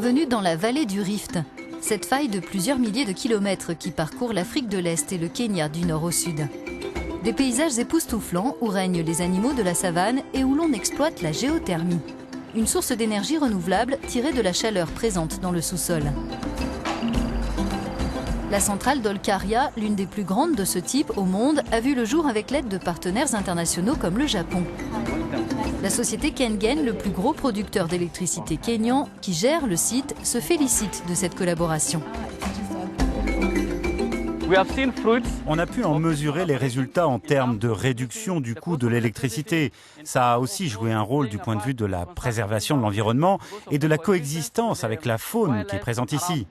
bienvenue dans la vallée du Rift, cette faille de plusieurs milliers de kilomètres qui parcourt l'Afrique de l'Est et le Kenya du nord au sud. Des paysages époustouflants où règnent les animaux de la savane et où l'on exploite la géothermie, une source d'énergie renouvelable tirée de la chaleur présente dans le sous-sol. La centrale d'Olkaria, l'une des plus grandes de ce type au monde, a vu le jour avec l'aide de partenaires internationaux comme le Japon. La société Kengen, le plus gros producteur d'électricité kényan, qui gère le site, se félicite de cette collaboration. On a pu en mesurer les résultats en termes de réduction du coût de l'électricité. Ça a aussi joué un rôle du point de vue de la préservation de l'environnement et de la coexistence avec la faune qui est présente ici.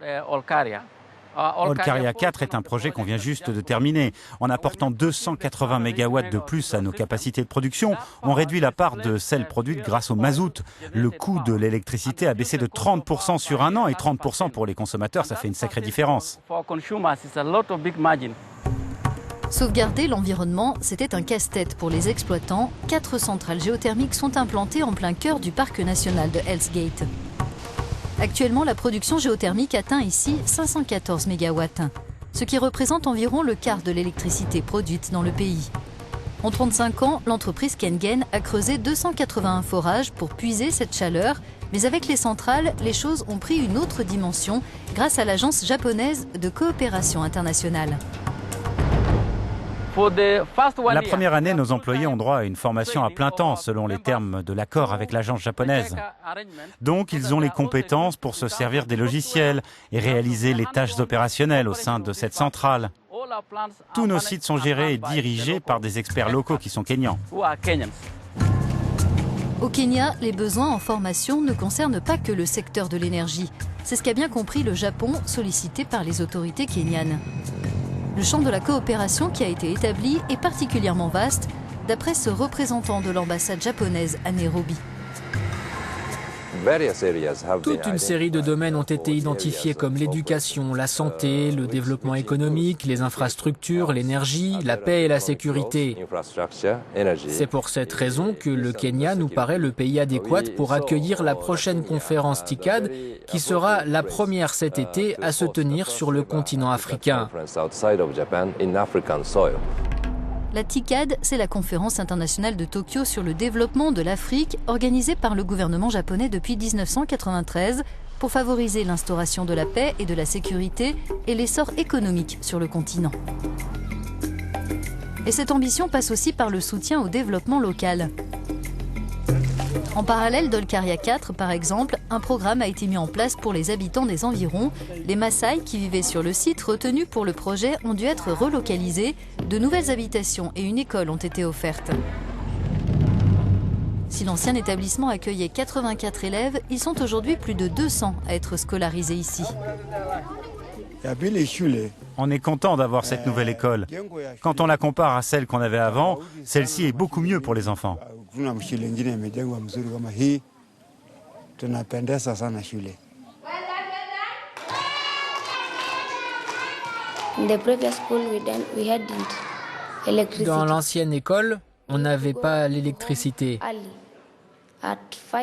Olkaria 4 est un projet qu'on vient juste de terminer. En apportant 280 MW de plus à nos capacités de production, on réduit la part de celle produite grâce au mazout. Le coût de l'électricité a baissé de 30% sur un an et 30% pour les consommateurs, ça fait une sacrée différence. Sauvegarder l'environnement, c'était un casse-tête pour les exploitants. 4 centrales géothermiques sont implantées en plein cœur du parc national de Hell's Gate. Actuellement, la production géothermique atteint ici 514 MW, ce qui représente environ le quart de l'électricité produite dans le pays. En 35 ans, l'entreprise Kengen a creusé 281 forages pour puiser cette chaleur, mais avec les centrales, les choses ont pris une autre dimension grâce à l'agence japonaise de coopération internationale. La première année, nos employés ont droit à une formation à plein temps selon les termes de l'accord avec l'agence japonaise. Donc, ils ont les compétences pour se servir des logiciels et réaliser les tâches opérationnelles au sein de cette centrale. Tous nos sites sont gérés et dirigés par des experts locaux qui sont kenyans. Au Kenya, les besoins en formation ne concernent pas que le secteur de l'énergie. C'est ce qu'a bien compris le Japon, sollicité par les autorités kenyanes. Le champ de la coopération qui a été établi est particulièrement vaste, d'après ce représentant de l'ambassade japonaise à Nairobi. Toute une série de domaines ont été identifiés comme l'éducation, la santé, le développement économique, les infrastructures, l'énergie, la paix et la sécurité. C'est pour cette raison que le Kenya nous paraît le pays adéquat pour accueillir la prochaine conférence TICAD, qui sera la première cet été à se tenir sur le continent africain. La TICAD, c'est la conférence internationale de Tokyo sur le développement de l'Afrique, organisée par le gouvernement japonais depuis 1993 pour favoriser l'instauration de la paix et de la sécurité et l'essor économique sur le continent. Et cette ambition passe aussi par le soutien au développement local. En parallèle d'Olkaria 4, par exemple, un programme a été mis en place pour les habitants des environs. Les Maasai qui vivaient sur le site retenus pour le projet ont dû être relocalisés. De nouvelles habitations et une école ont été offertes. Si l'ancien établissement accueillait 84 élèves, ils sont aujourd'hui plus de 200 à être scolarisés ici. On est content d'avoir cette nouvelle école. Quand on la compare à celle qu'on avait avant, celle-ci est beaucoup mieux pour les enfants. Dans l'ancienne école, on n'avait pas l'électricité.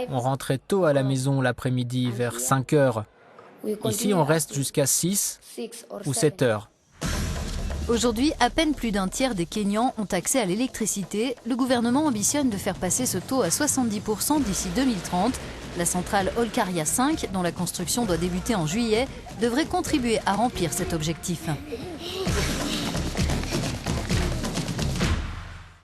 On rentrait tôt à la maison l'après-midi, vers 5 heures. Ici, on reste jusqu'à 6 ou 7 heures. Aujourd'hui, à peine plus d'un tiers des Kenyans ont accès à l'électricité. Le gouvernement ambitionne de faire passer ce taux à 70% d'ici 2030. La centrale Olkaria 5, dont la construction doit débuter en juillet, devrait contribuer à remplir cet objectif.